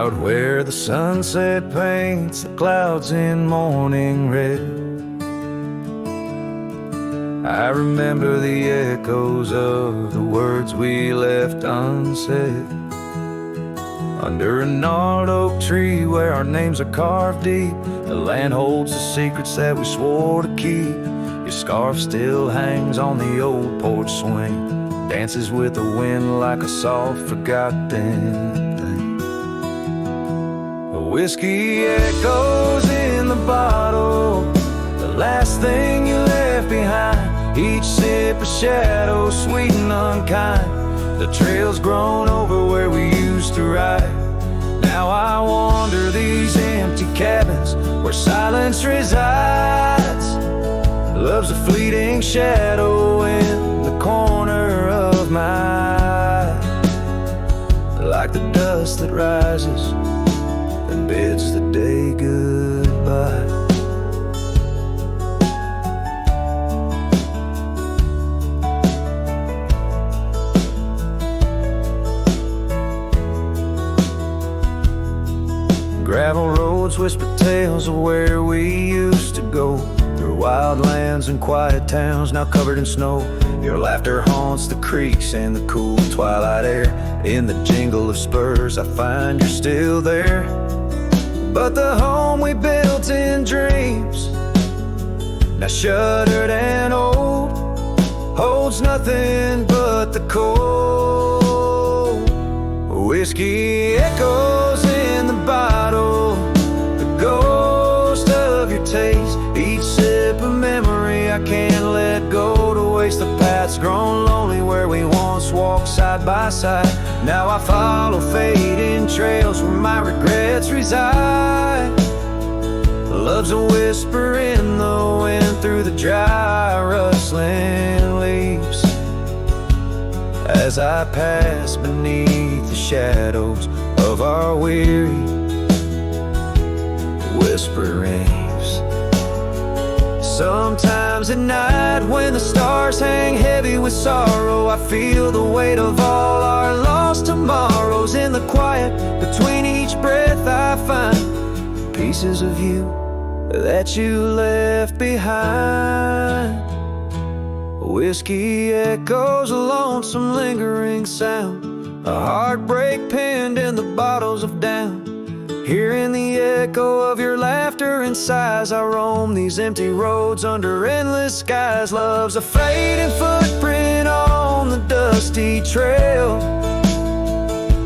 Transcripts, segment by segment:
Out where the sunset paints the clouds in morning red, I remember the echoes of the words we left unsaid. Under a gnarled oak tree where our names are carved deep, the land holds the secrets that we swore to keep. Your scarf still hangs on the old porch swing, dances with the wind like a soft forgotten thing. The whiskey echoes in the bottle, the last thing you left behind. Each sip a shadow, sweet and unkind. The trail's grown over where we used to ride. Now I wander these empty cabins where silence resides. Love's a fleeting shadow in the corner of my eye, like the dust that rises and bids the day goodbye. Gravel roads whisper tales of where we used to go, through wild lands and quiet towns now covered in snow. Your laughter haunts the creeks and the cool twilight air. In the jingle of spurs I find you're still there. But the home we built in dreams, now shuttered and old, holds nothing but the cold. Whiskey echoes in the bottle, the ghost of your taste. Each sip a memory I can't let go, to waste the paths grown lonely where we once walked side by side. Now I follow fading trails where my regrets reside. Love's a whisper in the wind through the dry rustling leaves, as I pass beneath the shadows of our weary whisperings. Sometimes at night when the stars hang heavy with sorrow, I feel the weight of all our lost tomorrows. In the quiet between each breath I find pieces of you that you left behind. Whiskey echoes, a lonesome lingering sound, a heartbreak pinned in the bottles of down. Hearing the echo of your laughter and sighs, I roam these empty roads under endless skies. Love's a fading footprint on the dusty trail,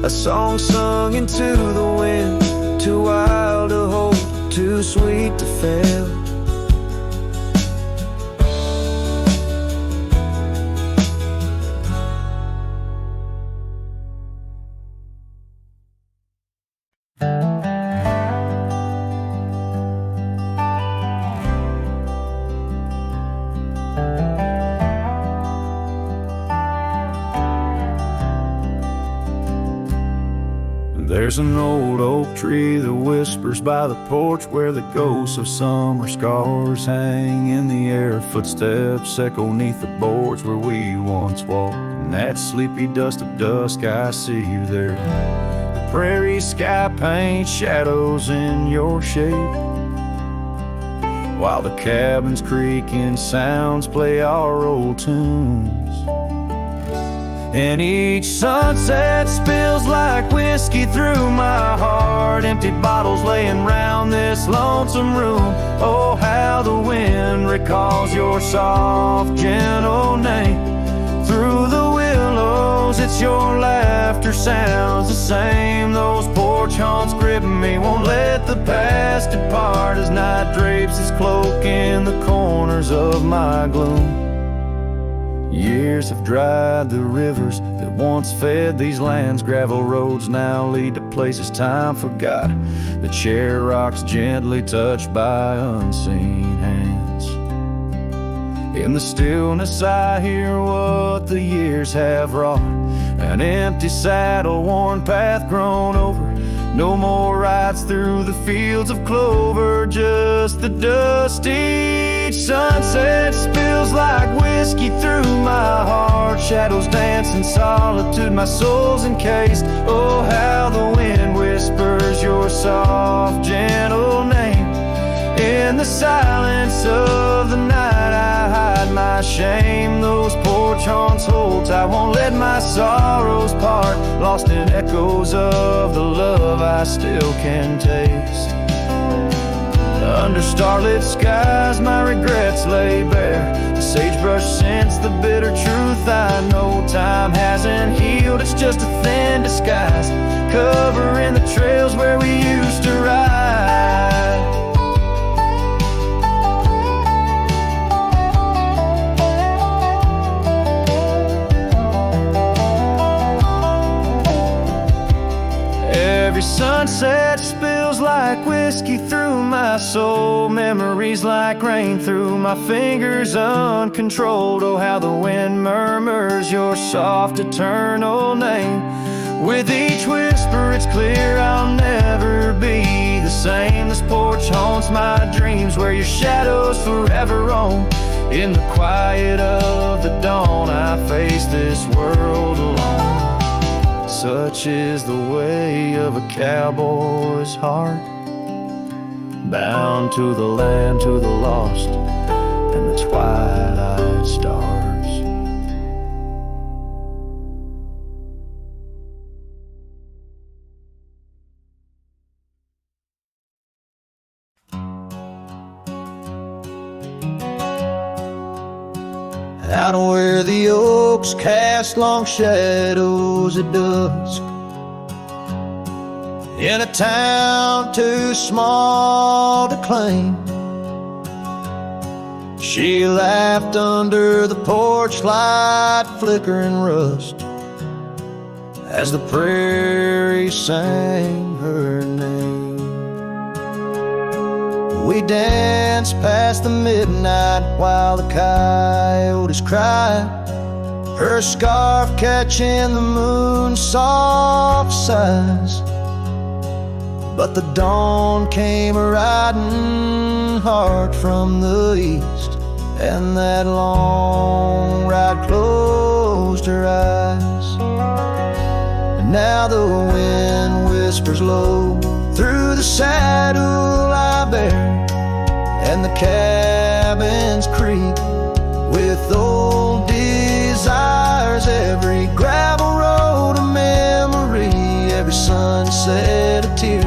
a song sung into the wind, too wild to hold, too sweet to fail. There's an old oak tree that whispers by the porch, where the ghosts of summer scars hang in the air. Footsteps echo neath the boards where we once walked. In that sleepy dust of dusk I see you there. The prairie sky paints shadows in your shape, while the cabin's creaking sounds play our old tunes. And each sunset spills like whiskey through my heart, empty bottles laying round this lonesome room. Oh, how the wind recalls your soft, gentle name. Through the willows, it's your laughter sounds the same. Those porch haunts grip me, won't let the past depart, as night drapes its cloak in the corners of my gloom. Years have dried the rivers that once fed these lands. Gravel roads now lead to places time forgot. The chair rocks gently touched by unseen hands. In the stillness I hear what the years have wrought. An empty saddle, worn path grown over. No more rides through the fields of clover, just the dusty sunset spills like whiskey through my shadows dance in solitude, my soul's encased. Oh, how the wind whispers whispers your soft, gentle name. In the silence of the night I hide my shame. Those porch haunts hold tight, won't let my sorrows part. Lost in echoes of the love I still can taste. Under starlit skies my regrets lay bare. The sagebrush scents the bitter truth I know. Time hasn't healed, it's just a thin disguise, covering the trails where we used to ride. Every sunset spills like whiskey through my soul. Memories like rain through my fingers uncontrolled. Oh, how the wind murmurs your soft eternal name. With each whisper it's clear I'll never be the same. This porch haunts my dreams where your shadows forever roam. In the quiet of the dawn I face this world alone. Such is the way of a cowboy's heart, bound to the land, to the lost, and the twilight stars. Out where the oaks cast long shadows at dusk, in a town too small to claim, she laughed under the porch light flickering rust as the prairie sang her name. We danced past the midnight while the coyotes cried, her scarf catching the moon's soft sighs. But the dawn came riding hard from the east, and that long ride closed her eyes. And now the wind whispers low through the saddle I bear, and the cabins creak with old desires. Every gravel road a memory, every sunset a tear,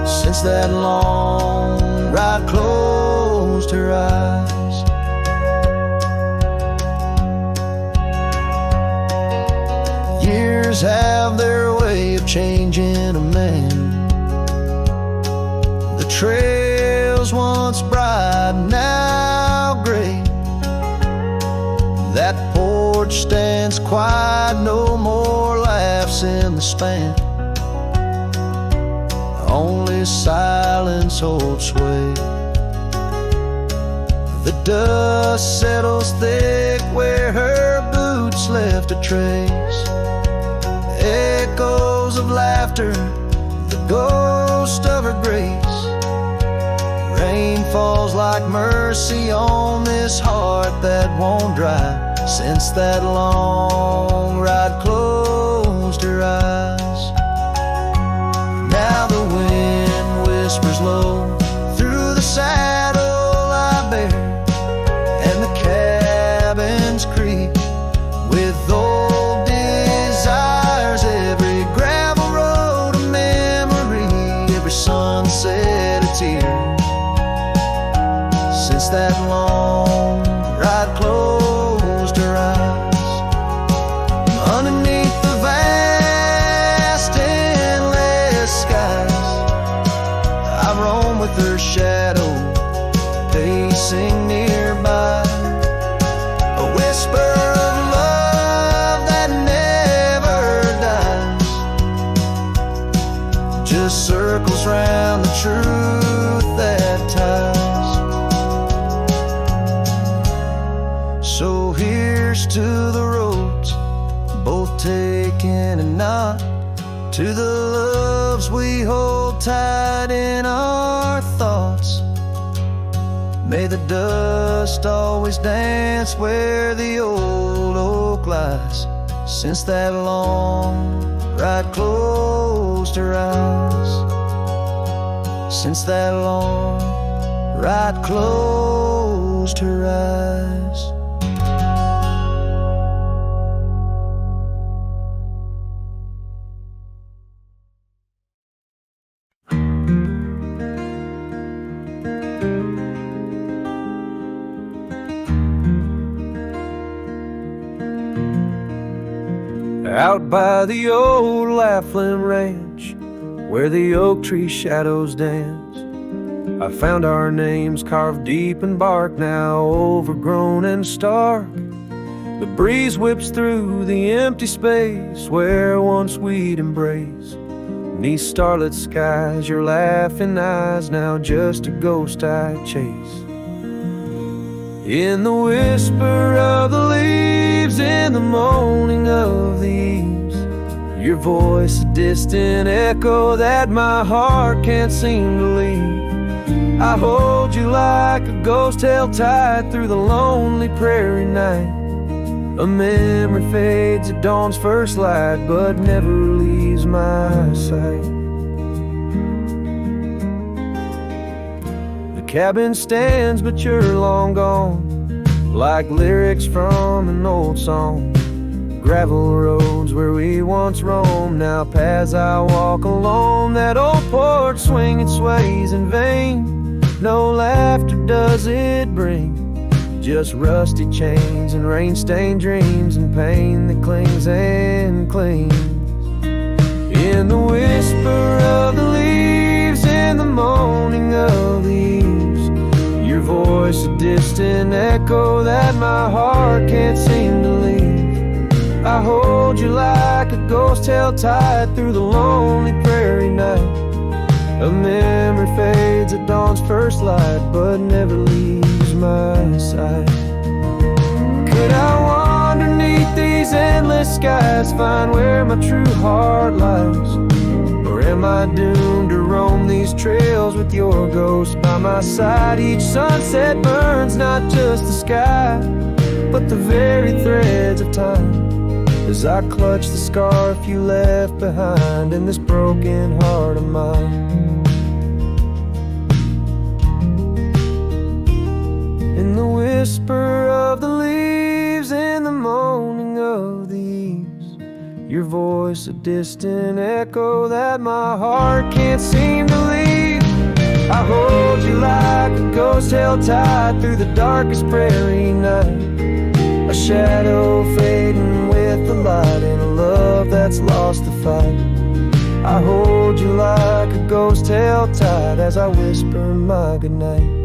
since that long ride closed her eyes. Years have their way of changing a man. The trails once bright, now gray. That porch stands quiet, no more laughs in the span. Only silence holds sway. The dust settles thick where her boots left a trace. Echoes of laughter, the ghost of her grace. Rain falls like mercy on this heart that won't dry, since that long ride closed her eyes. Now the wind whispers low through the saddle I bear, and the cabins creak with old desires. Every gravel road a memory, every sunset a tear, since that long ride closed her eyes. Underneath the vast endless skies I roam with her shadow pacing nearby. A whisper of love that never dies, just circles round the truth that ties. So here's to the roads, both taken and not, to the loves we hold tight in our thoughts. May the dust always dance where the old oak lies, since that long right close to rise. Since that long, right close to rise. Out by the old Laughlin Ranch, where the oak tree shadows dance, I found our names carved deep in bark, now overgrown and stark. The breeze whips through the empty space where once we'd embrace. Beneath starlit skies, your laughing eyes, now just a ghost I chase. In the whisper of the leaves, in the moaning of the eaves, your voice a distant echo that my heart can't seem to leave. I hold you like a ghost held tight through the lonely prairie night. A memory fades at dawn's first light, but never leaves my sight. The cabin stands, but you're long gone, like lyrics from an old song. Gravel roads where we once roamed, now paths I walk alone. That old porch swing, it sways in vain. No laughter does it bring, just rusty chains and rain-stained dreams and pain that clings and clings. In the whisper of the leaves, in the moaning of the eaves, your voice a distant echo that my heart can't seem to leave. I hold you like a ghost held tight through the lonely prairie night. A memory fades at dawn's first light, but never leaves my sight. Could I wander beneath these endless skies, find where my true heart lies? Or am I doomed to roam these trails with your ghost by my side? Each sunset burns not just the sky, but the very threads of time, as I clutch the scarf you left behind in this broken heart of mine. In the whisper of the leaves, in the moaning of the eaves, your voice a distant echo that my heart can't seem to leave. I hold you like a ghost held tight through the darkest prairie night. A shadow fading with the light in a love that's lost the fight. I hold you like a ghost held tight as I whisper my goodnight.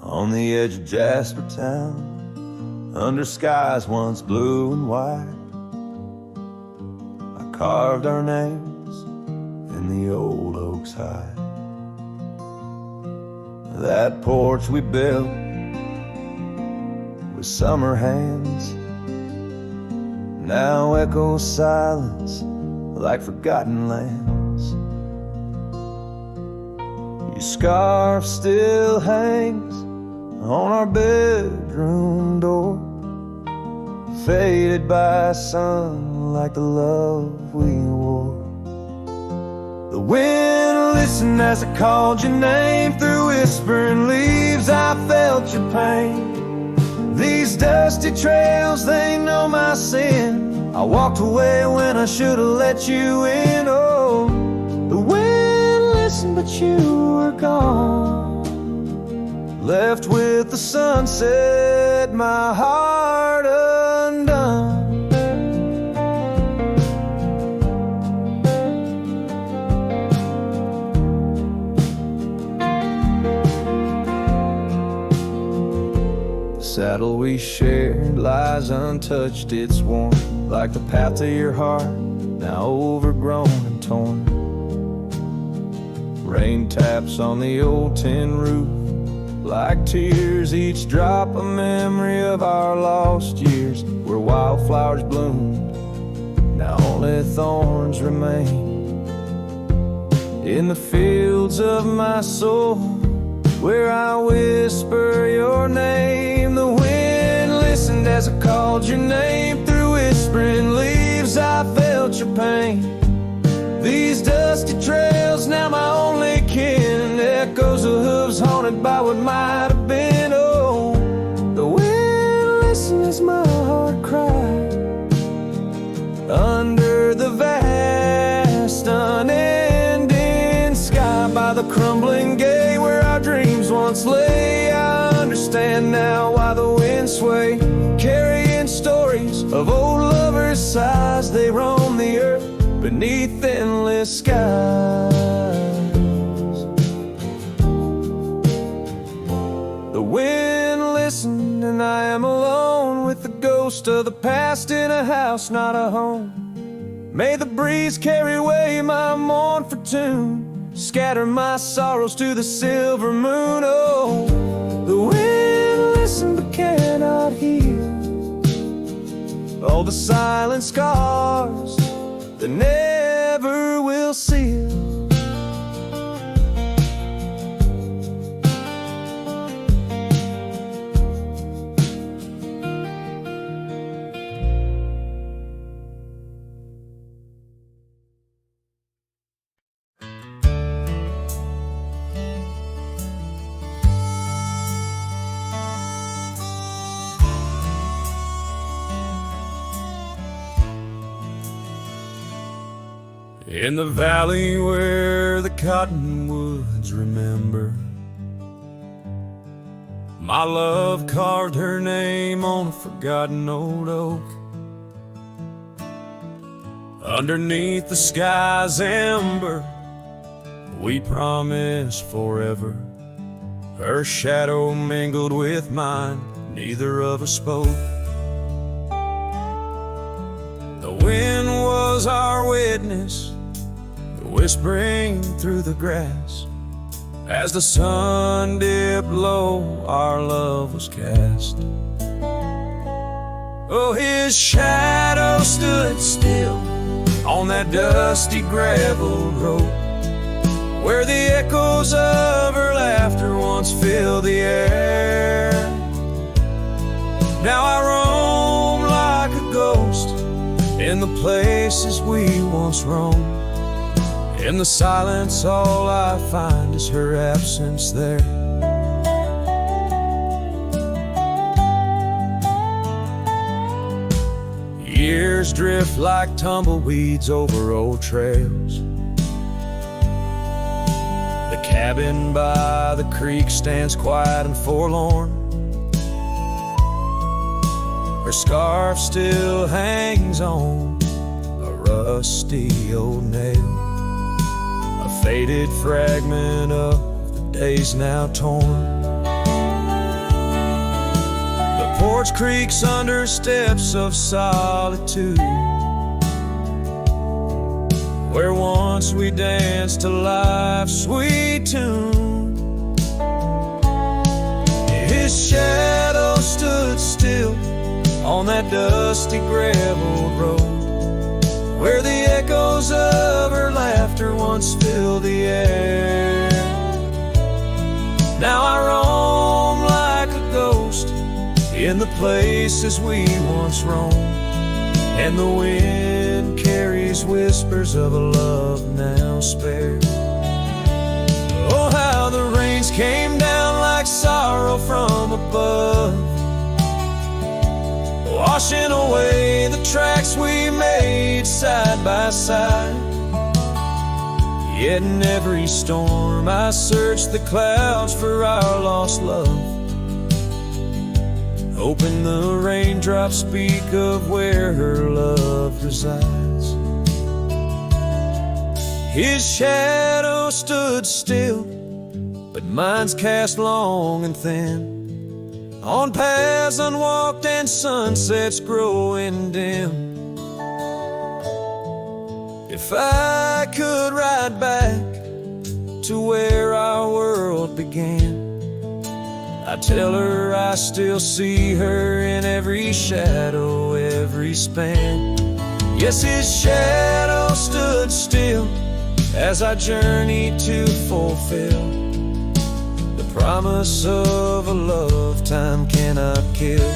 On the edge of Jasper Town, under skies once blue and white, I carved our names in the old oak's hide. That porch we built with summer hands now echoes silence like forgotten lands. Your scarf still hangs on our bedroom door, faded by sun like the love we wore. The wind listened as I called your name. Through whispering leaves I felt your pain. These dusty trails, they know my sin. I walked away when I should have let you in. Oh, the wind listened but you were gone, left with the sunset, my heart undone. The saddle we shared lies untouched, it's warm like the path to your heart, now overgrown and torn. Rain taps on the old tin roof like tears, each drop a memory of our lost years, where wildflowers bloomed, now only thorns remain. In the fields of my soul, where I whisper your name, the wind listened as I called your name. Through whispering leaves I felt your pain. These dusty trails, now my only kin, echoes of hooves haunted by what might have been. Oh, the wind listened as my heart cried under the vast unending sky. By the crumbling gate where our dreams once lay, I understand now why the winds sway, carrying stories of old lovers' sighs. They roam the earth beneath endless skies. The wind listened and I am alone with the ghost of the past in a house, not a home. May the breeze carry away my mournful tune, scatter my sorrows to the silver moon. Oh, the wind listened but cannot hear all the silent scars that never will seal. In the valley where the cottonwoods remember, my love carved her name on a forgotten old oak. Underneath the sky's ember, we promised forever. Her shadow mingled with mine, neither of us spoke. The wind was our witness, whispering through the grass. As the sun dipped low, our love was cast. Oh, his shadow stood still on that dusty gravel road, where the echoes of her laughter once filled the air. Now I roam like a ghost in the places we once roamed. In the silence, all I find is her absence there. Years drift like tumbleweeds over old trails. The cabin by the creek stands quiet and forlorn. Her scarf still hangs on a rusty old nail, a faded fragment of the days now torn. The porch creaks under steps of solitude, where once we danced to life's sweet tune. His shadow stood still on that dusty gravel road, where the echoes of her laughter once filled the air. Now I roam like a ghost in the places we once roamed, and the wind carries whispers of a love now spared. Oh, how the rains came down like sorrow from above, washing away the tracks we made side by side. Yet in every storm I search the clouds for our lost love, hoping the raindrops speak of where her love resides. His shadow stood still, but mine's cast long and thin, on paths unwalked and sunsets growing dim. If I could ride back to where our world began. I tell her I still see her in every shadow, every span. Yes, his shadow stood still as I journeyed to fulfill the promise of a love time cannot kill.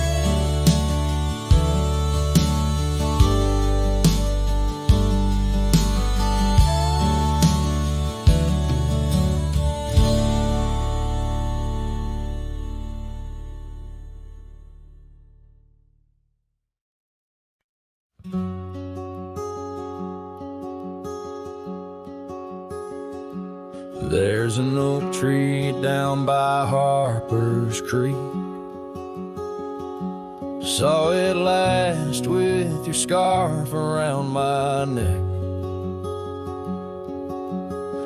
There's an oak tree down by Harper's Creek. Saw it last with your scarf around my neck.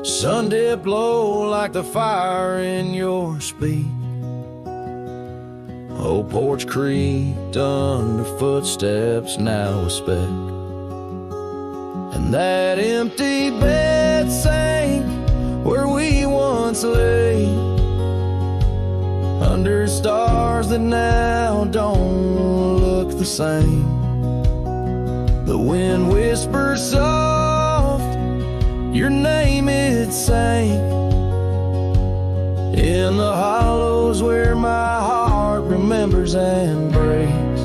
Sun did blow like the fire in your speak. Old Porch creaked under footsteps now a speck. And that empty bed sank where we once lay, under stars that now don't look the same. The wind whispers soft, your name it sang, in the hollows where my heart remembers and breaks.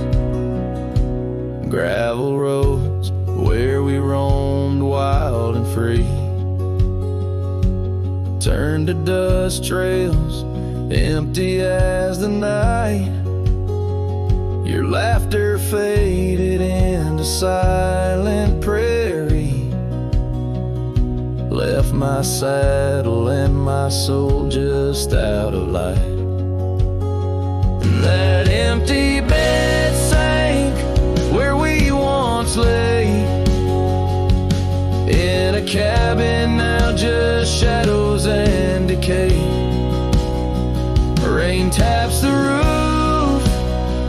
Gravel roads where we roamed wild and free turned to dust trails, empty as the night. Your laughter faded into silent prairie, left my saddle and my soul just out of light. And that empty bed sank where we once lay, in a cabin now just shadows and decay. Rain taps the roof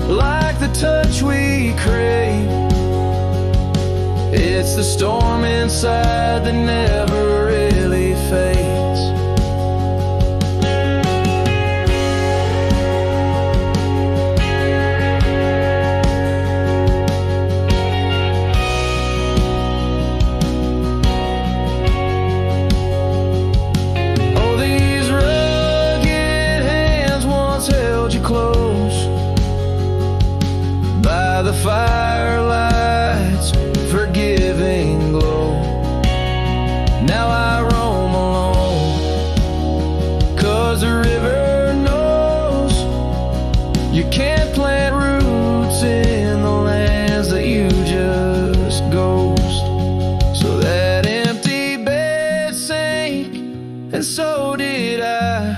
like the touch we crave. It's the storm inside that never really fades. The firelight's forgiving glow. Now I roam alone, 'cause the river knows you can't plant roots in the lands that you just ghost. So that empty bed sank, and so did I,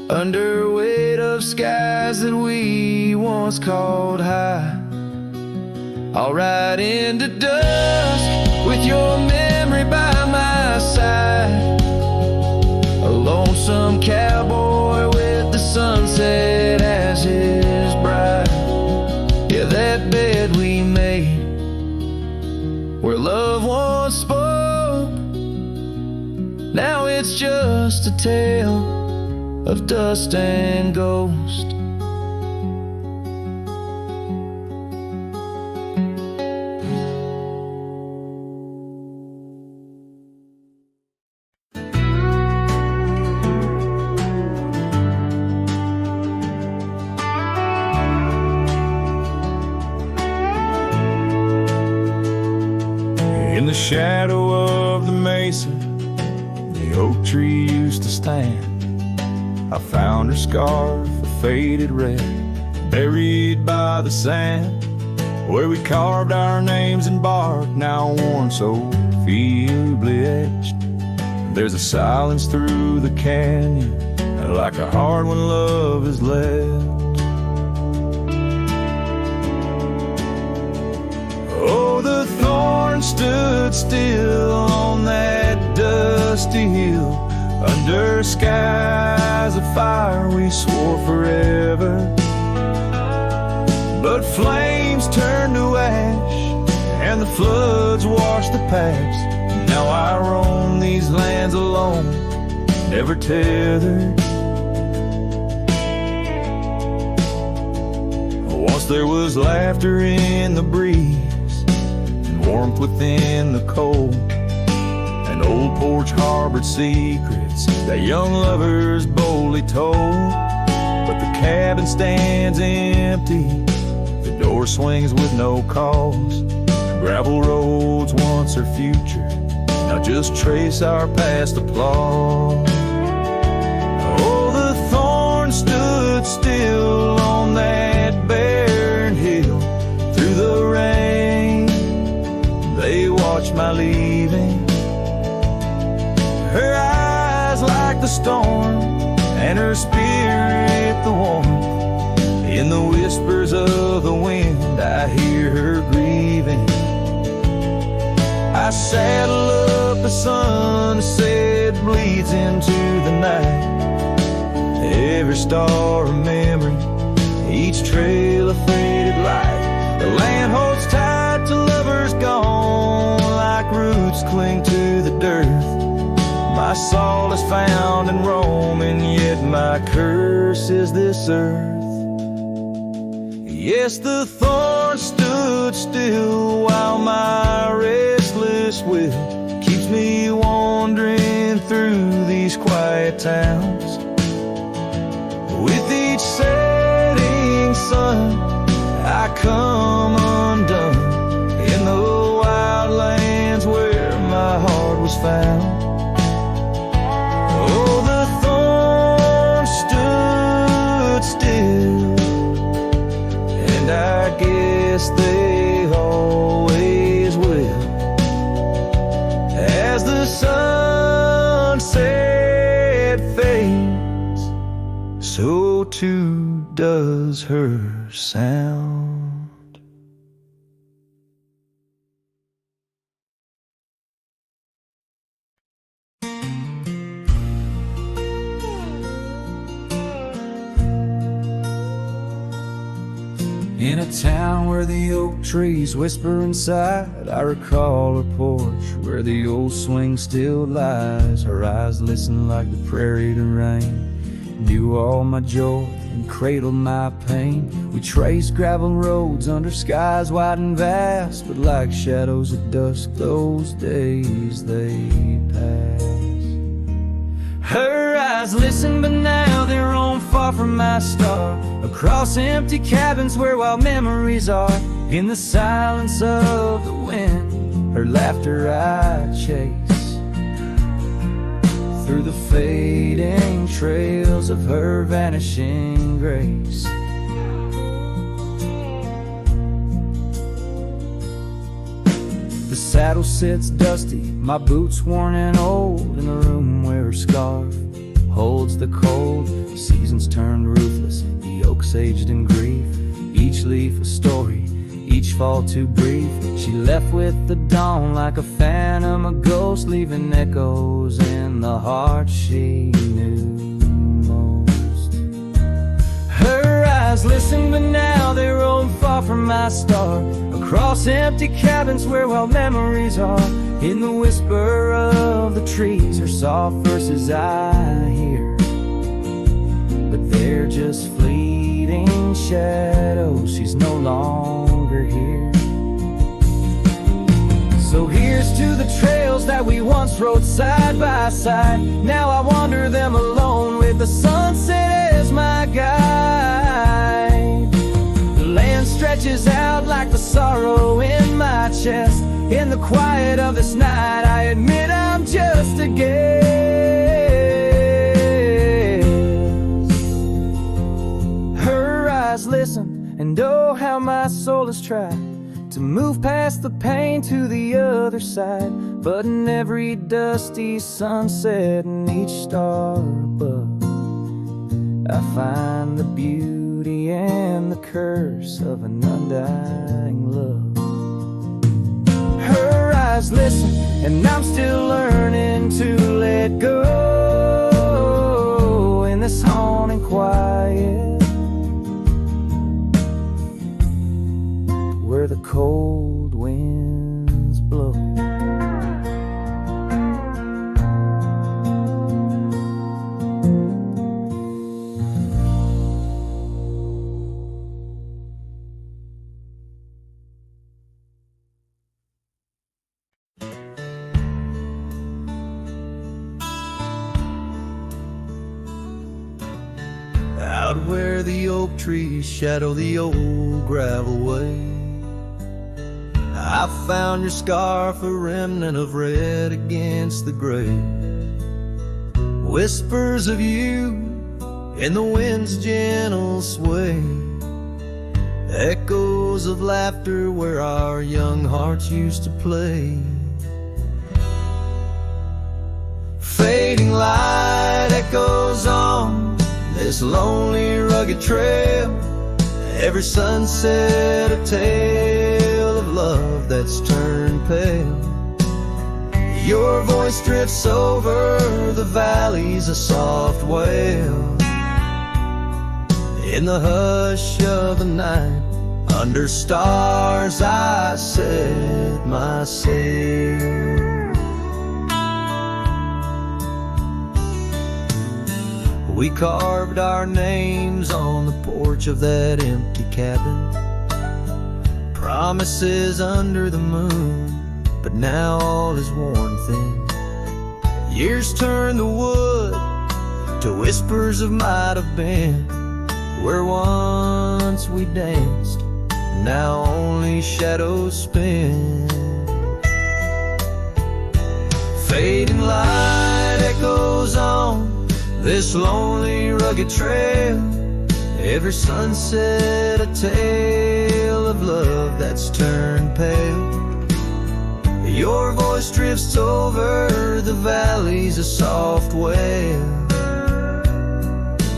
under weight of skies that we once called high. I'll ride into dusk with your memory by my side, a lonesome cowboy with the sunset as his bride. Yeah, that bed we made where love once spoke, now it's just a tale of dust and ghost. In the shadow of the mesa, the oak tree used to stand. I found her scarf, a faded red, buried by the sand, where we carved our names in bark, now worn so feebly etched. There's a silence through the canyon, like a heart when love is left. Oh, the thorn stood still on that dusty hill, under skies of fire we swore forever. But flames turned to ash, and the floods washed the past. now I roam these lands alone, never tethered. Once there was laughter in the breeze and warmth within the cold. An old porch harbored secrets that young lovers boldly told. But the cabin stands empty, the door swings with no cause. Gravel roads once our future, now just trace our past applause. Oh, the thorns stood still on that barren hill. Through the rain, they watched my leaving. Her eyes like the storm, and her spirit the warmth. In the whispers of the wind, I hear her grieving. I saddle up the sunset, bleeds into the night. Every star a memory, each trail a faded light. The land holds tight to lovers gone, like roots cling to the dirt. My soul is found in Rome, and yet my curse is this earth. Yes, the thorn stood still while my restless will keeps me wandering through these quiet towns. With each setting sun, I come undone in the wild lands where my heart was found. Oh, the thorns stood still, and I guess they always will. As the sunset fades, so too does her sound. In a town where the oak trees whisper inside, I recall her porch where the old swing still lies. Her eyes listen like the prairie to rain, knew all my joy and cradled my pain. We traced gravel roads under skies wide and vast, but like shadows at dusk, those days they pass. Her eyes listen, but now they're on far from my star, across empty cabins where wild memories are. In the silence of the wind, her laughter I chase, through the fading trails of her vanishing grace. The saddle sits dusty, my boots worn and old, in the room where her scarf holds the cold. The seasons turned ruthless, the oaks aged in grief, each leaf a story, each fall too brief. She left with the dawn like a phantom, a ghost, leaving echoes in the heart she knew most. Her eyes listen, but now they roam far from my star, across empty cabins where wild memories are. In the whisper of the trees, her soft verses I hear, but they're just fleeting shadows. She's no longer here. So here's to the trails that we once rode side by side. Now I wander them alone with the sunset as my guide. The land stretches out like the sorrow in my chest. In the quiet of this night, I admit I'm just a guest. Her eyes listen, and oh how my soul has tried to move past the pain to the other side. But in every dusty sunset and each star above, I find the beauty and the curse of an undying love. Her eyes listen, and I'm still learning to let go in this haunting quiet, where the cold winds blow. Out where the oak trees shadow the old gravel way, I found your scarf, a remnant of red against the gray. Whispers of you in the wind's gentle sway, echoes of laughter where our young hearts used to play. Fading light echoes on this lonely rugged trail, every sunset a tale of love that's turned pale. Your voice drifts over the valleys, a soft wail. In the hush of the night, under stars I set my sail. We carved our names on the porch of that empty cabin, promises under the moon, but now all is worn thin. Years turn the wood to whispers of might have been, where once we danced, now only shadows spin. Fading light echoes on this lonely rugged trail, every sunset a tale of love that's turned pale. Your voice drifts over the valleys, a soft wail.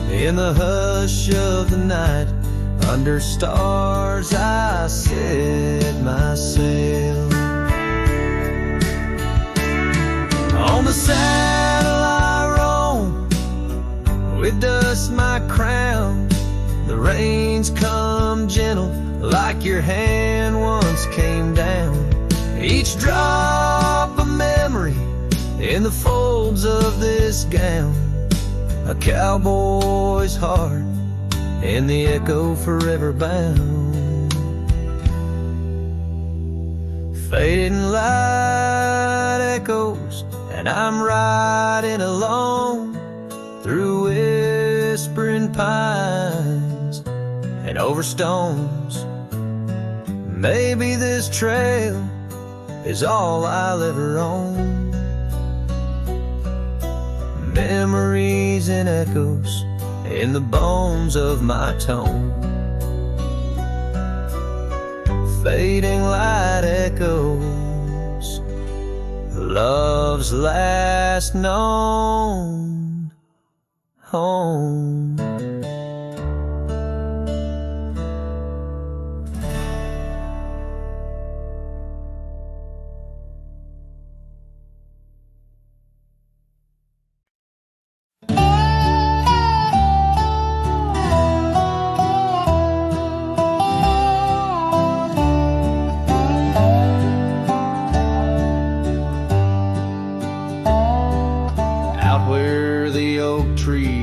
In the hush of the night, under stars I set my sail. On the saddle I roam, with dust my crown. The rains come gentle like your hand once came down. Each drop a memory in the folds of this gown, a cowboy's heart in the echo forever bound. Fading light echoes, and I'm riding alone through whispering pines and over stones. Maybe this trail is all I'll ever own. Memories and echoes in the bones of my tone. Fading light echoes, love's last known home.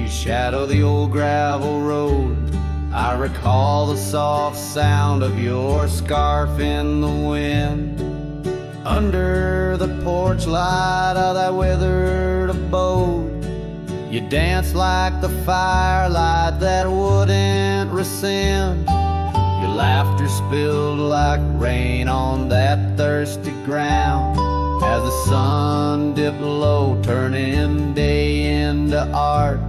Shadow the old gravel road, I recall the soft sound of your scarf in the wind. Under the porch light of that weathered abode, you danced like the firelight that wouldn't rescind. Your laughter spilled like rain on that thirsty ground, as the sun dipped low, turning day into art.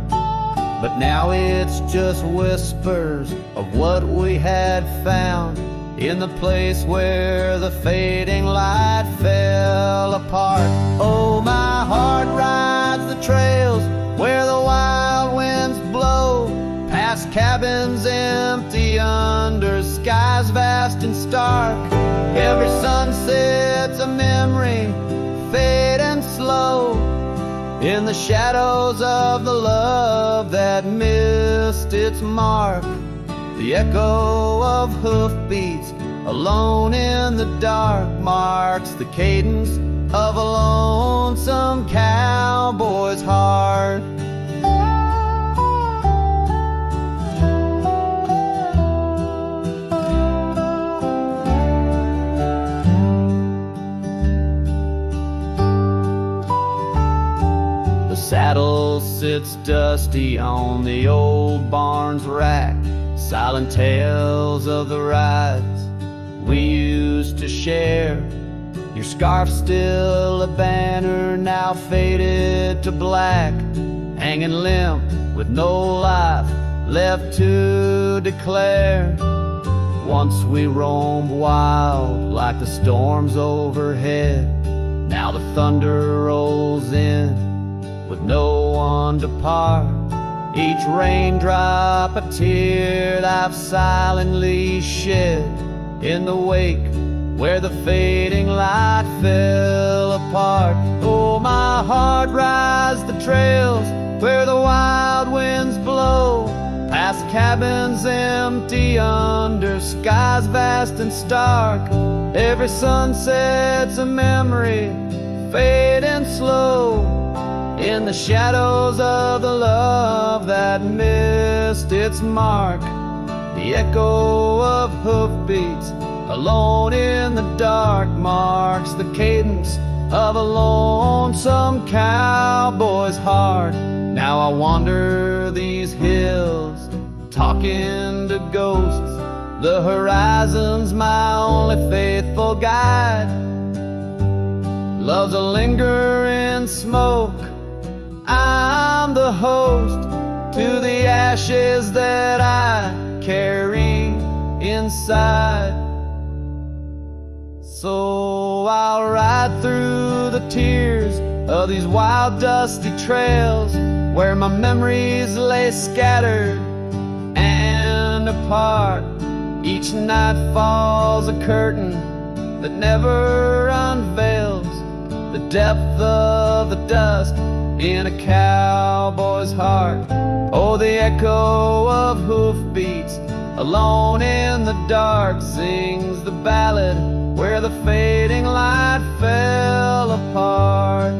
But now it's just whispers of what we had found in the place where the fading light fell apart. Oh, my heart rides the trails where the wild winds blow, past cabins empty under skies vast and stark. Every sunset's a memory, fading slow, in the shadows of the love that missed its mark. The echo of hoofbeats alone in the dark marks the cadence of a lonesome cowboy's heart. Saddle sits dusty on the old barn's rack, silent tales of the rides we used to share. Your scarf still a banner, now faded to black, hanging limp with no life left to declare. Once we roamed wild like the storms overhead, now the thunder rolls in with no one to part. Each raindrop a tear I've silently shed in the wake where the fading light fell apart. Oh, my heart rides the trails where the wild winds blow, past cabins empty under skies vast and stark. Every sunset's a memory, fading slow, in the shadows of the love that missed its mark. The echo of hoofbeats alone in the dark marks the cadence of a lonesome cowboy's heart. Now I wander these hills, talking to ghosts. The horizon's my only faithful guide. Love's a lingering smoke, I'm the host to the ashes that I carry inside. So I'll ride through the tears of these wild dusty trails where my memories lay scattered and apart. Each night falls a curtain that never unveils the depth of the dust in a cowboy's heart. Oh, the echo of hoofbeats alone in the dark sings the ballad where the fading light fell apart.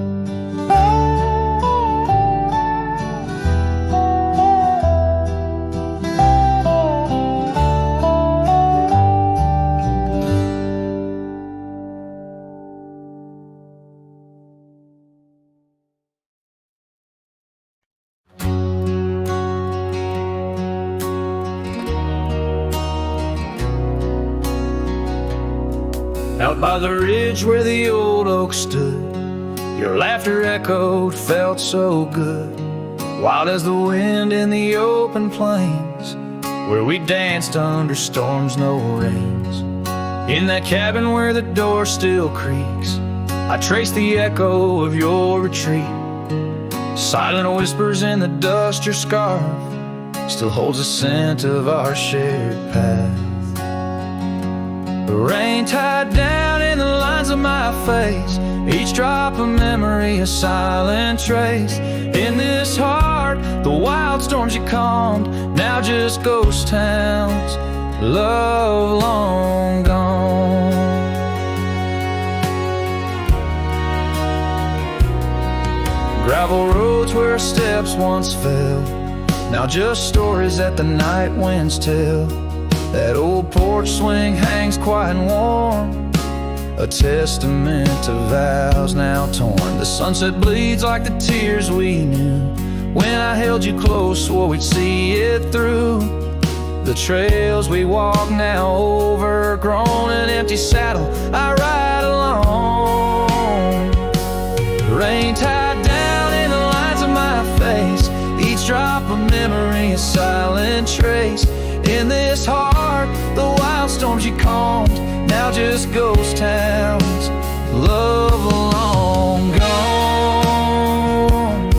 Out by the ridge where the old oak stood, your laughter echoed, felt so good. Wild as the wind in the open plains, where we danced under storms, no rains. In that cabin where the door still creaks, I trace the echo of your retreat. Silent whispers in the dust, your scarf still holds the scent of our shared path. The rain tied down in the lines of my face, each drop of memory a silent trace. In this heart, the wild storms you calmed, now just ghost towns, love long gone. Gravel roads where our steps once fell, now just stories that the night winds tell. That old porch swing hangs quiet and warm, a testament to vows now torn. The sunset bleeds like the tears we knew when I held you close, swore we'd see it through. The trails we walk now overgrown, an empty saddle I ride alone. Rain tied down in the lines of my face, each drop of memory a silent trace. In this heart, the wild storms you calmed, now just ghost towns, love long gone.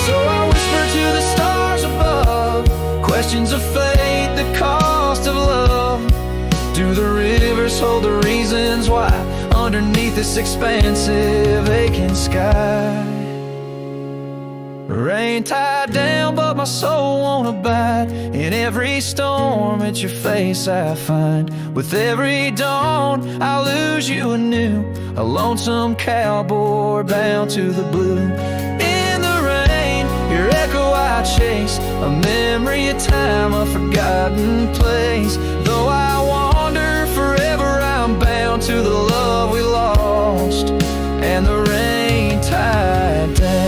So I whisper to the stars above, questions of fate, the cost of love. Do the rivers hold the reasons why underneath this expansive aching sky? Rain tied down but my soul won't abide. In every storm it's your face I find. With every dawn I lose you anew, a lonesome cowboy bound to the blue. In the rain your echo I I chase, a memory, a time, a forgotten place. Though I wander forever, I'm bound to the love we lost, and the rain tied down.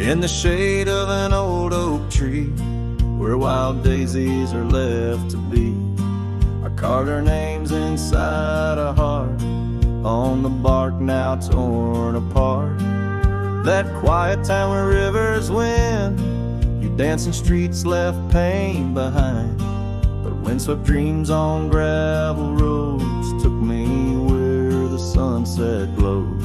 In the shade of an old oak tree, where wild daisies are left to be, I carved our names inside a heart on the bark now torn apart. That quiet time where rivers win, you dancing streets left pain behind. But windswept dreams on gravel roads took me where the sunset glows.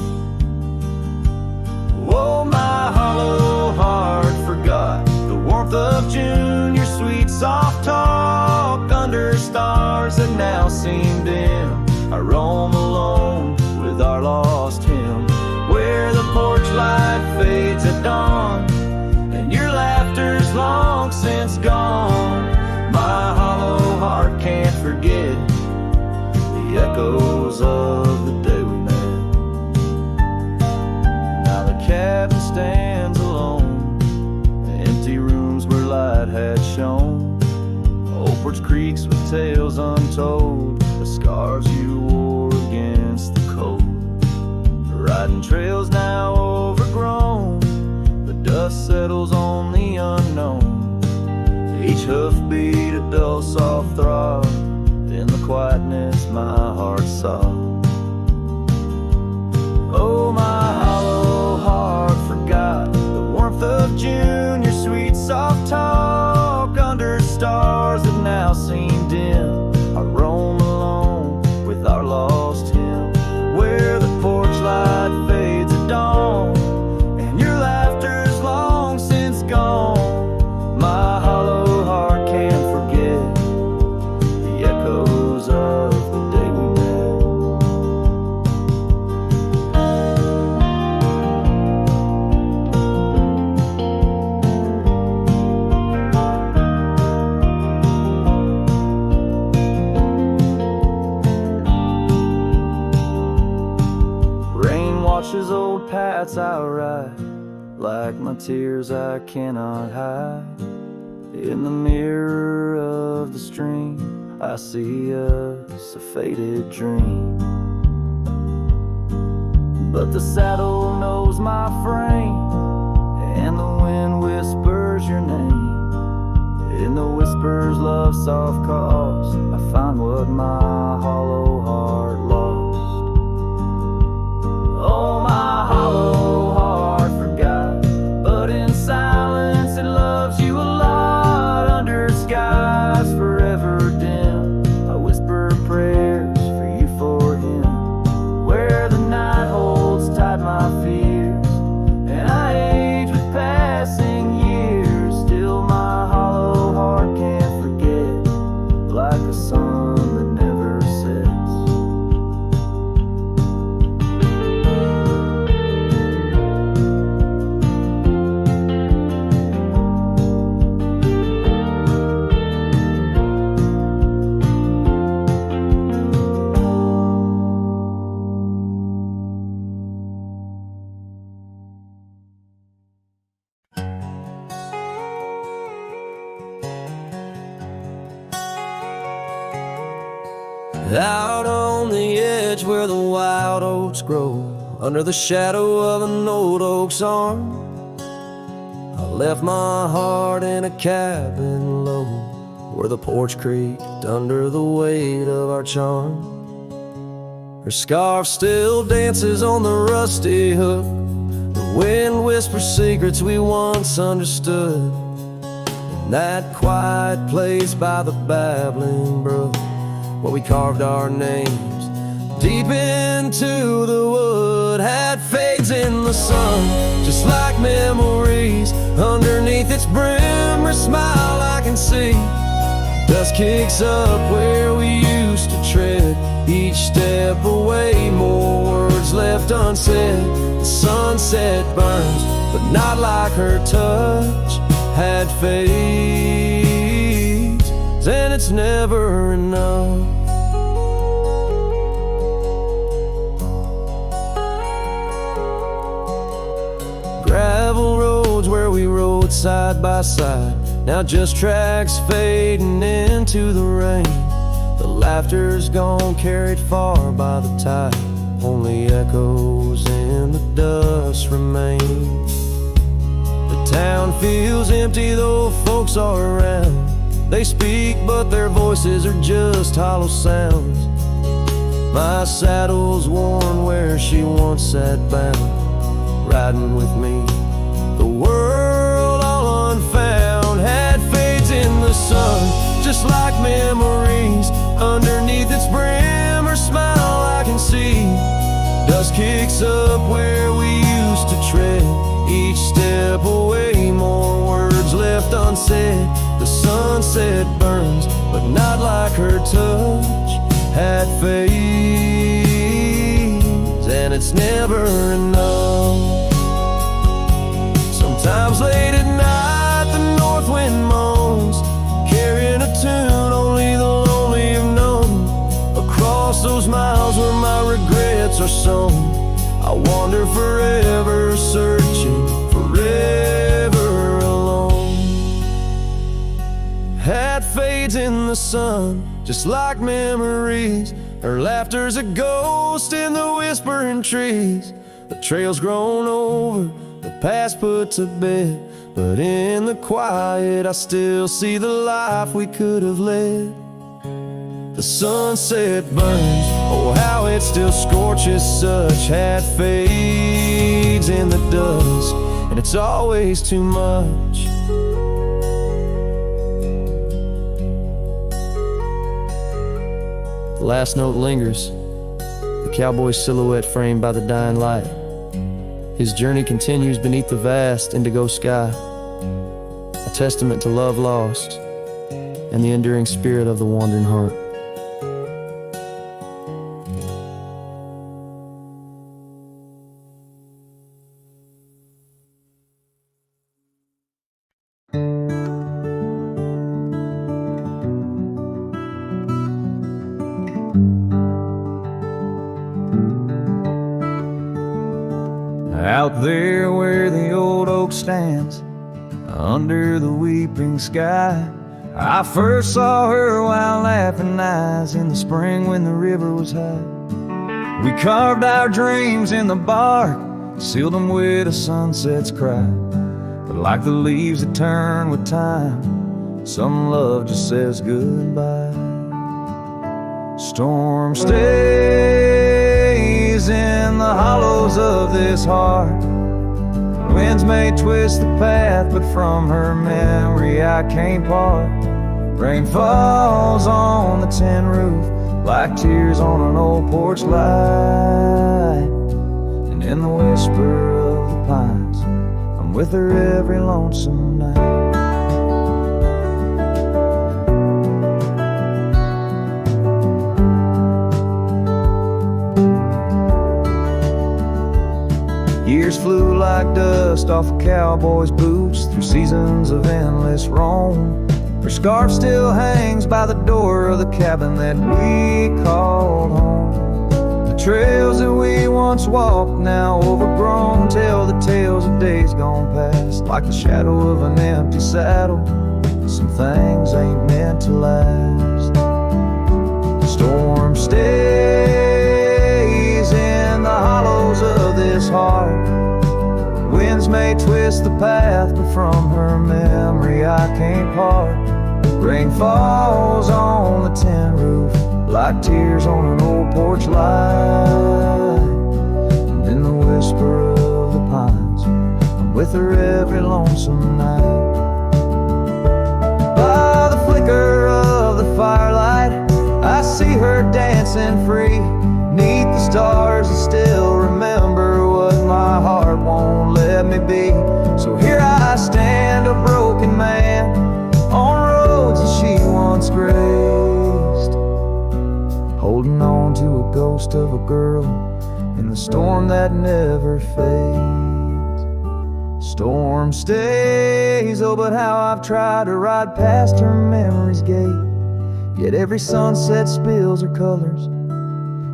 Oh, my hollow heart forgot the warmth of June, your sweet soft talk under stars that now seem dim. I roam alone with our lost hymn, where the porch light fades at dawn, and your laughter's long since gone. My hollow heart can't forget the echoes of the day we met. Now the cabin stands alone, the empty rooms where light had shone. Old Porch creaks with tales untold, the scars you wore against the cold. Riding trails now overgrown, the dust settles on the unknown. Each hoofbeat a dull soft throb, in the quietness my heart sobbed. Oh, my hollow heart forgot the warmth of June, your sweet soft talk under stars that now seem dim. I roam alone with our lost hymn, where the porch light fades at dawn, and your laughter's long since gone. My hollow heart can't forget the echoes of the day we washes old paths I ride, like my tears I cannot hide. In the mirror of the stream, I see us a faded dream. But the saddle knows my frame, and the wind whispers your name. In the whispers love soft calls, I find what my hollow heart lost. Oh, my hollow heart forgot, but in silence it loves you a lot. Under skies forever dim, I whisper prayers for you, for him, where the night holds tight my fears, and I age with passing years. Still my hollow heart can't forget, like a sun that never sets. Out on the edge where the wild oats grow, under the shadow of an old oak's arm, I left my heart in a cabin low, where the porch creaked under the weight of our charm. Her scarf still dances on the rusty hook, the wind whispers secrets we once understood. In that quiet place by the babbling brook, where we carved our names deep into the wood. Hat fades in the sun, just like memories. Underneath its brim, her smile I can see. Dust kicks up where we used to tread. Each step away, more words left unsaid. The sunset burns, but not like her touch. Hat fades, and it's never enough. Gravel roads where we rode side by side, now just tracks fading into the rain. The laughter's gone, carried far by the tide. Only echoes in the dust remain. The town feels empty though folks are around. They speak but their voices are just hollow sounds. My saddle's worn where she once sat bound, riding with me, the world all unfound. Hat fades in the sun, just like memories. Underneath its brim, her smile I can see. Dust kicks up where we used to tread. Each step away, more words left unsaid. The sunset burns, but not like her touch. Hat fades, and it's never enough. Sometimes late at night the north wind moans, carrying a tune only the lonely have known. Across those miles where my regrets are sown, I wander forever, searching, forever alone. Hat fades in the sun, just like memories. Her laughter's a ghost in the whispering trees. The trail's grown over, the past put to bed, but in the quiet I still see the life we could have led. The sunset burns, oh how it still scorches such. Hat fades in the dust, and it's always too much. The last note lingers, the cowboy's silhouette framed by the dying light. His journey continues beneath the vast indigo sky, a testament to love lost and the enduring spirit of the wandering heart. Out there where the old oak stands, under the weeping sky, I first saw her while laughing eyes in the spring when the river was high. We carved our dreams in the bark, sealed them with a sunset's cry. But like the leaves that turn with time, some love just says goodbye. Storm stays in the hollows of this heart. Winds may twist the path, but from her memory I can't part. Rain falls on the tin roof like tears on an old porch light. And in the whisper of the pines, I'm with her every lonesome night. Years flew like dust off a cowboy's boots through seasons of endless roam. Her scarf still hangs by the door of the cabin that we called home. The trails that we once walked, now overgrown, tell the tales of days gone past. Like the shadow of an empty saddle, some things ain't meant to last. The storm stays in the hollows of this heart. Winds may twist the path, but from her memory I can't part. Rain falls on the tin roof like tears on an old porch light. And in the whisper of the pines, I'm with her every lonesome night. By the flicker of the firelight, I see her dancing free. on to a ghost of a girl in the storm that never fades. Storm stays, oh, but how I've tried to ride past her memory's gate. Yet every sunset spills her colors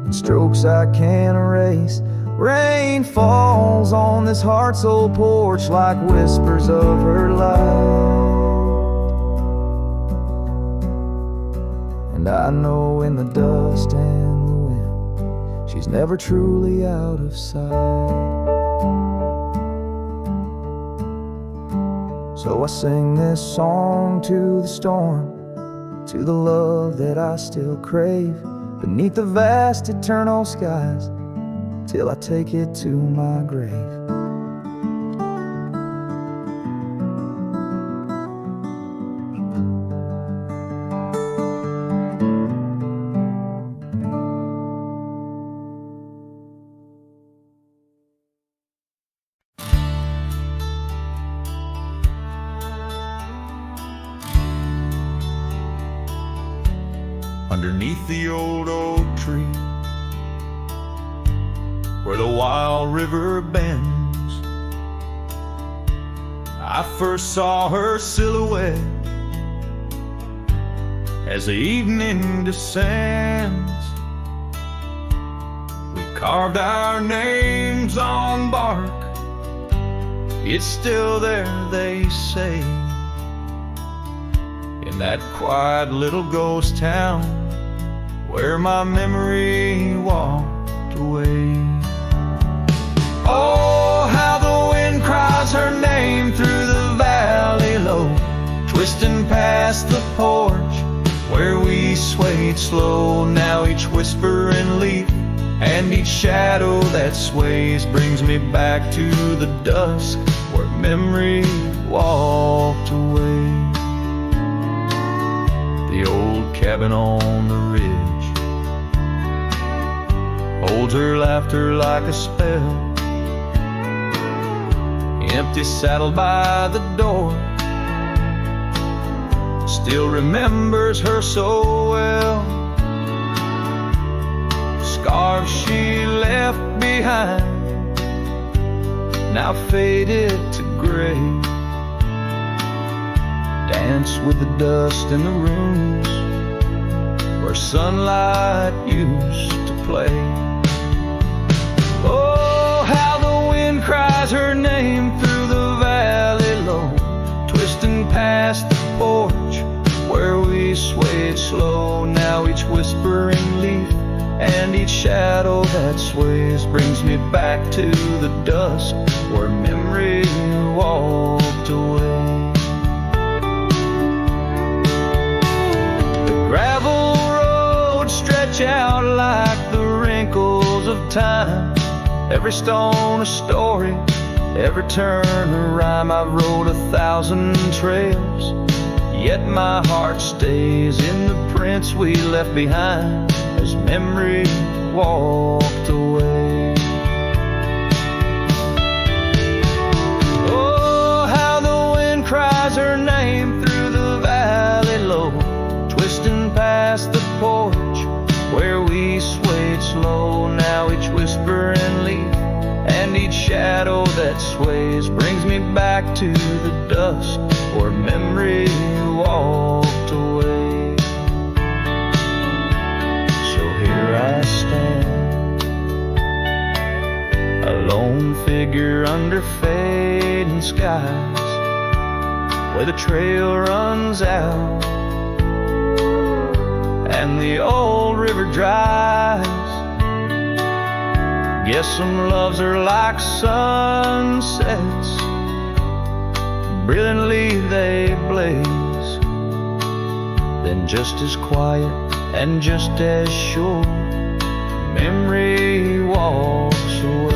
in strokes I can't erase. Rain falls on this heart-soul porch like whispers of her life. And I know in the dust and the wind, she's never truly out of sight. So I sing this song to the storm, to the love that I still crave, beneath the vast eternal skies, till I take it to my grave. Underneath the old oak tree, where the wild river bends, I first saw her silhouette as the evening descends. We carved our names on bark, it's still there, they say, in that quiet little ghost town where my memory walked away. Oh, how the wind cries her name through the valley low, twisting past the porch where we swayed slow. Now each whisper and leaf and each shadow that sways brings me back to the dusk where memory walked away. The old cabin on the ridge holds her laughter like a spell. Empty saddle by the door still remembers her so well. Scars she left behind now faded to gray, dance with the dust in the rooms where sunlight used to play. Oh, how the wind cries her name through the valley low, twisting past the porch where we swayed slow. Now each whispering leaf and each shadow that sways brings me back to the dusk where memory walked away. The gravel roads stretch out like the wrinkles of time, every stone a story, every turn a rhyme. I've rode 1,000 trails, yet my heart stays in the prints we left behind as memory walked away. Oh, how the wind cries her name through the valley low, twisting past the porch where we swayed slow. Now each whisper and leaf and each shadow that sways brings me back to the dusk where memory walked away. So here I stand, a lone figure under fading skies, where the trail runs out and the old river dries. Guess some loves are like sunsets, brilliantly they blaze, then just as quiet and just as sure, memory walks away.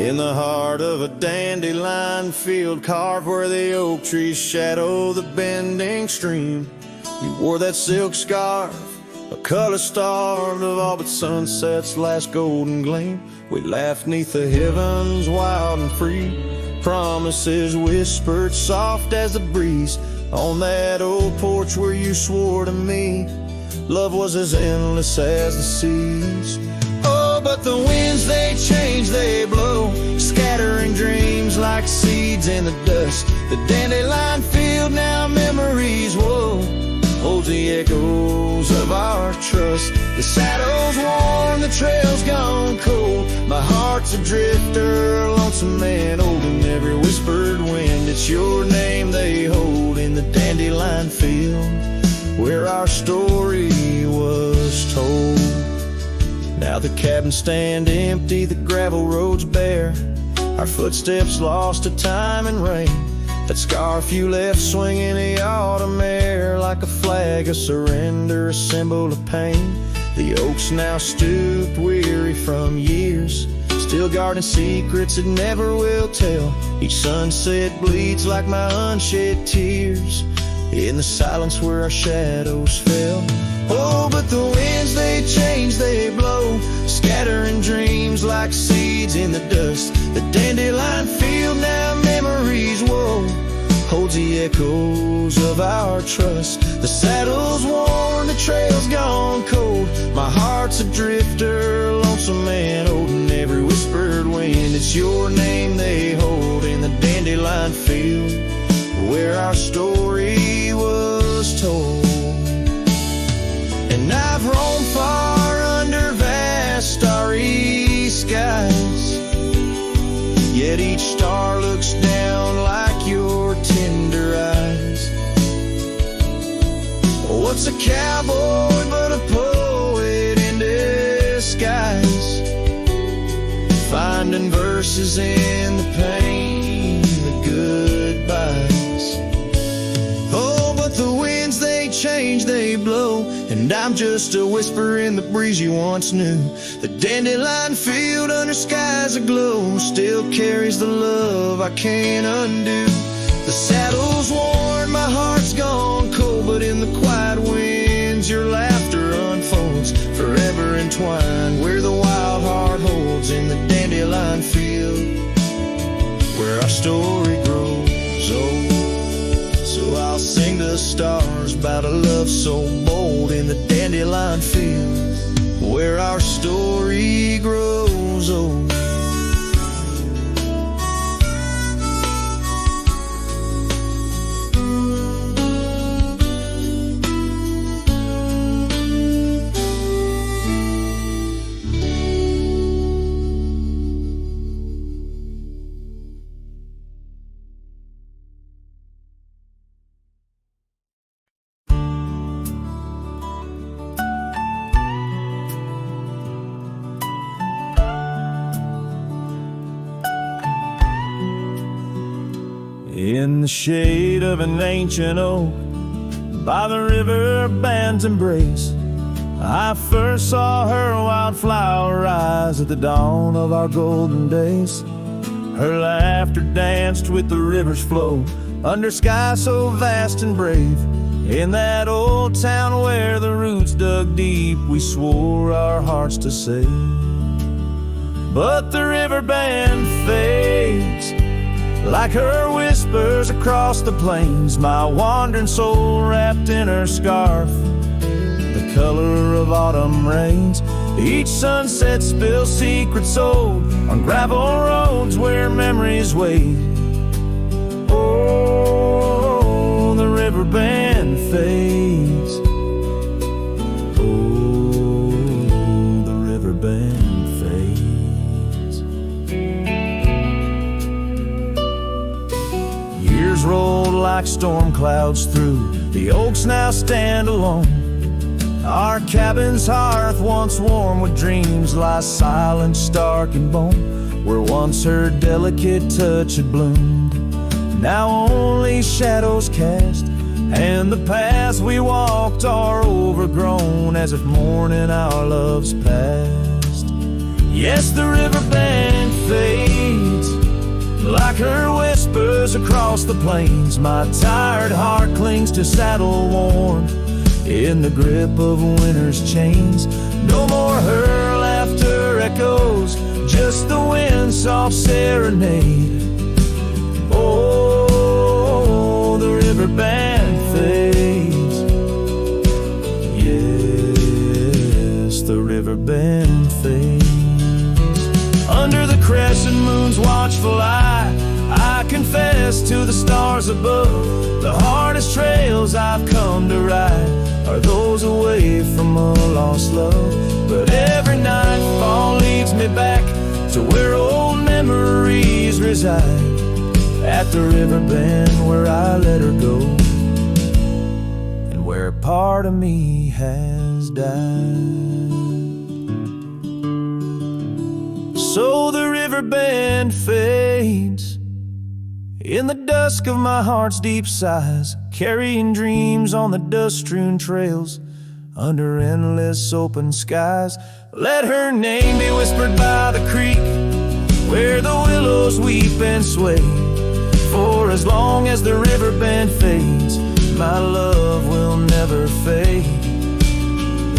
In the the heart of a dandelion field, carved where the oak trees shadow the bending stream. You wore that silk scarf, a color starved of all but sunset's last golden gleam. We laughed neath the heavens wild and free, promises whispered soft as the breeze on that old porch where you swore to me love was as endless as the seas. Oh, but the winds, they change, they blow, scattering dreams like seeds in the dust. The dandelion field, now memories, whoa, holds the echoes of our trust. The saddle's worn, the trail's gone cold. My heart's a drifter, lonesome and old, and every whispered wind, it's your name they hold in the dandelion field where our story was told. Now the cabins stand empty, the gravel roads bare, our footsteps lost to time and rain. That scarf you left swinging the autumn air like a flag of surrender, a symbol of pain. The oaks now stooped, weary from years, still guarding secrets it never will tell. Each sunset bleeds like my unshed tears in the silence where our shadows fell. Oh, but the winds, they change, they blow, scattering dreams like seeds in the dust. The dandelion field, now memories, whoa, holds the echoes of our trust. The saddle's worn, the trail's gone cold. My heart's a drifter, lonesome and old, and every whispered wind, it's your name they hold in the dandelion field where our story was told. And I've roamed far under vast starry skies, yet each star looks down like your tender eyes. What's a cowboy but a poet in disguise, finding verses in the pain, the goodbyes. Oh, but the winds, they change, they blow, and I'm just a whisper in the breeze you once knew. The dandelion field under skies aglow still carries the love I can't undo. The saddle's worn, my heart's gone cold, but in the quiet winds your laughter unfolds, forever entwined where the wild heart holds in the dandelion field where our story grows old. So I'll sing the stars about a love so bold in the dandelion field where our story grows old. In the shade of an ancient oak, by the river band's embrace, I first saw her wildflower rise at the dawn of our golden days. Her laughter danced with the river's flow, under skies so vast and brave. In that old town where the roots dug deep, we swore our hearts to save. But the river band fades, like her whispers across the plains, my wandering soul wrapped in her scarf, the color of autumn rains. Each sunset spills secrets old on gravel roads where memories wait. Oh, the river band fades. Oh, the river band fades. Years rolled like storm clouds through, the oaks now stand alone. Our cabin's hearth, once warm with dreams, lies silent, stark and bone, where once her delicate touch had bloomed. Now only shadows cast, and the paths we walked are overgrown, as if mourning our love's past. Yes, the river band fades, Like her whispers across the plains, my tired heart clings to saddle worn in the grip of winter's chains. No more her laughter echoes, just the wind's soft serenade. Oh, the river band fades. Yes, the river band fades. Under the crescent moon's watchful eye, I confess to the stars above, the hardest trails I've come to ride are those away from a lost love. But every nightfall leads me back to where old memories reside, at the river bend where I let her go, and where part of me has died. So the river bend fades in the dusk of my heart's deep sighs, carrying dreams on the dust-strewn trails under endless open skies. Let her name be whispered by the creek where the willows weep and sway. For as long as the river bend fades, my love will never fade.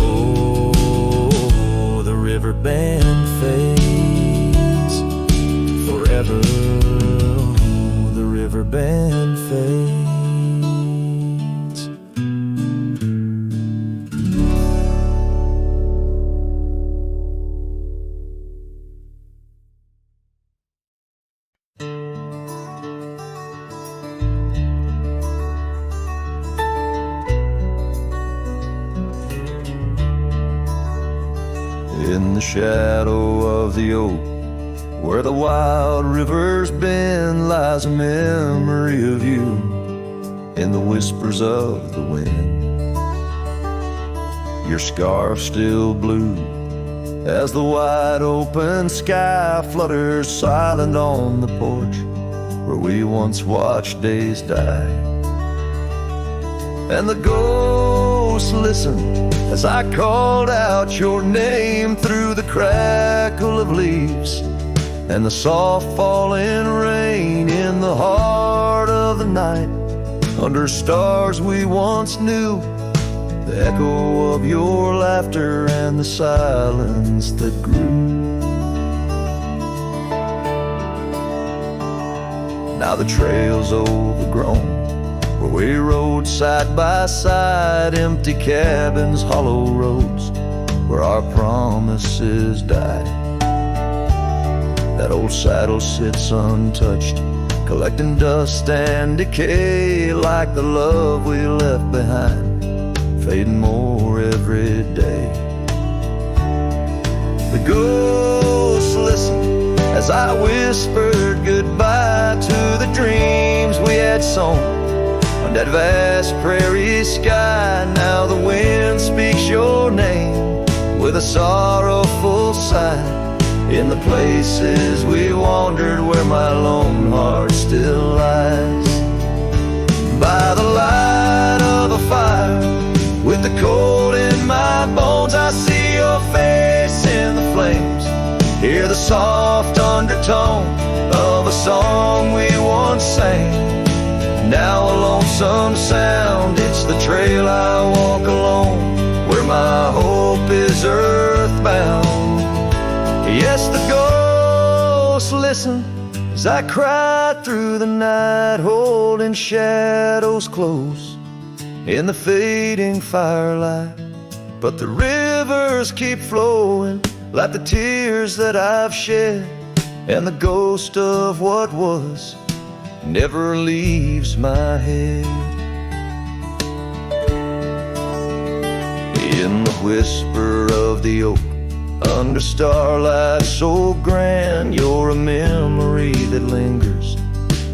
Oh, the river bend fades forever. Oh, the river bend fades. In the shadow of the oak, where the wild river's bend, lies a memory of you in the whispers of the wind. Your scarf still blue as the wide open sky flutters silent on the porch where we once watched days die. And the ghosts listened as I called out your name through the crackle of leaves and the soft falling rain. In the heart of the night, under stars we once knew, the echo of your laughter and the silence that grew. Now the trail's overgrown, where we rode side by side, empty cabins, hollow roads, where our promises died. That old saddle sits untouched, collecting dust and decay, like the love we left behind, fading more every day. The ghosts listen as I whispered goodbye to the dreams we had sown on that vast prairie sky. Now the wind speaks your name with a sorrowful sigh, in the places we wandered where my lone heart still lies. By the light of a fire, with the cold in my bones, I see your face in the flames, hear the soft undertone of a song we once sang. Now a lonesome sound, it's the trail I walk alone, where my hope is earthbound. Yes, the ghosts listen as I cry through the night, holding shadows close in the fading firelight. But the rivers keep flowing like the tears that I've shed, and the ghost of what was never leaves my head. In the whisper of the oak, under starlight so grand, you're a memory that lingers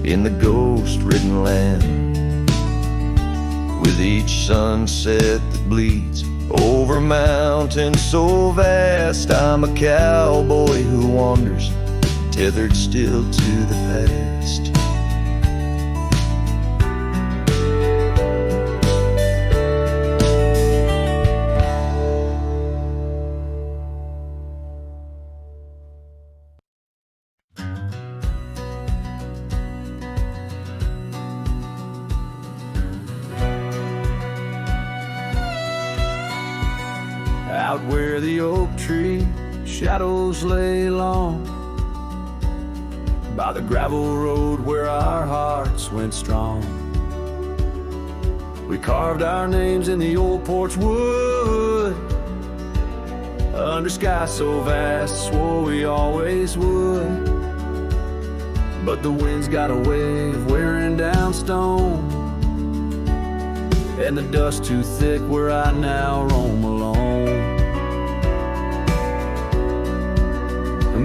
in the ghost-ridden land. With each sunset that bleeds over mountains so vast, I'm a cowboy who wanders, tethered still to the past. out where the oak tree shadows lay long, by the gravel road where our hearts went strong. We carved our names in the old porch wood, under sky so vast, swore we always would. But the wind's got a way of wearing down stone, and the dust too thick where I now roam alone.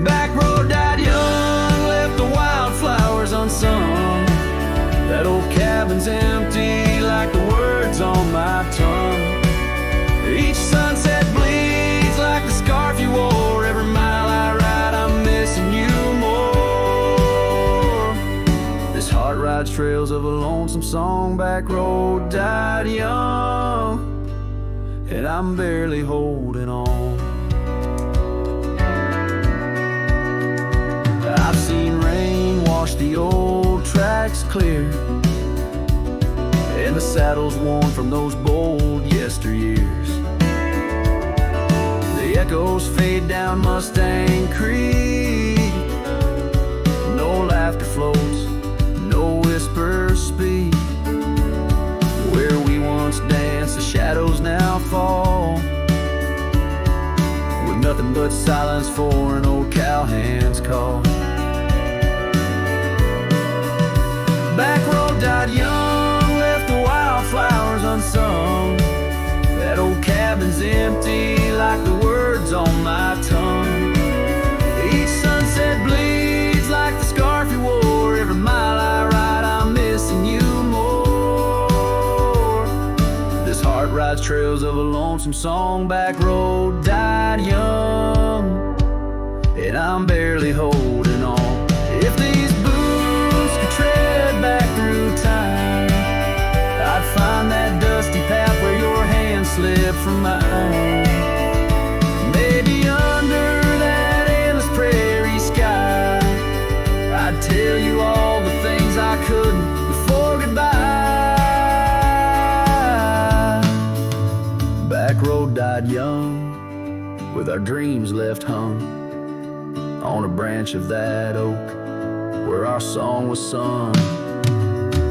Back road died young, left the wildflowers unsung. That old cabin's empty like the words on my tongue. Each sunset bleeds like the scarf you wore. Every mile I ride I'm missing you more. This heart rides trails of a lonesome song. Back road died young, and I'm barely holding on. I've seen rain wash the old tracks clear, and the saddles worn from those bold yesteryears. The echoes fade down Mustang Creek. No laughter floats, no whispers speak. Where we once danced, the shadows now fall, with nothing but silence for an old cowhand's call. Back road died young, left the wildflowers unsung. That old cabin's empty like the words on my tongue. Each sunset bleeds like the scarf you wore. Every mile I ride I'm missing you more. This heart rides trails of a lonesome song. Back road died young, and I'm barely holding on. If these boots could tread back through time, I'd find that dusty path where your hand slipped from mine. Maybe under that endless prairie sky, I'd tell you all the things I couldn't before goodbye. Back road died young, with our dreams left hung on a branch of that oak where our song was sung.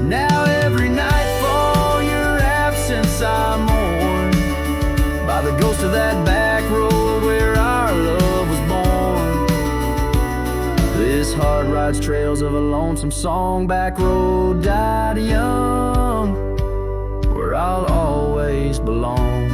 Now every nightfall your absence I mourn, by the ghost of that back road where our love was born. This heart rides trails of a lonesome song. Back road died young, where I'll always belong.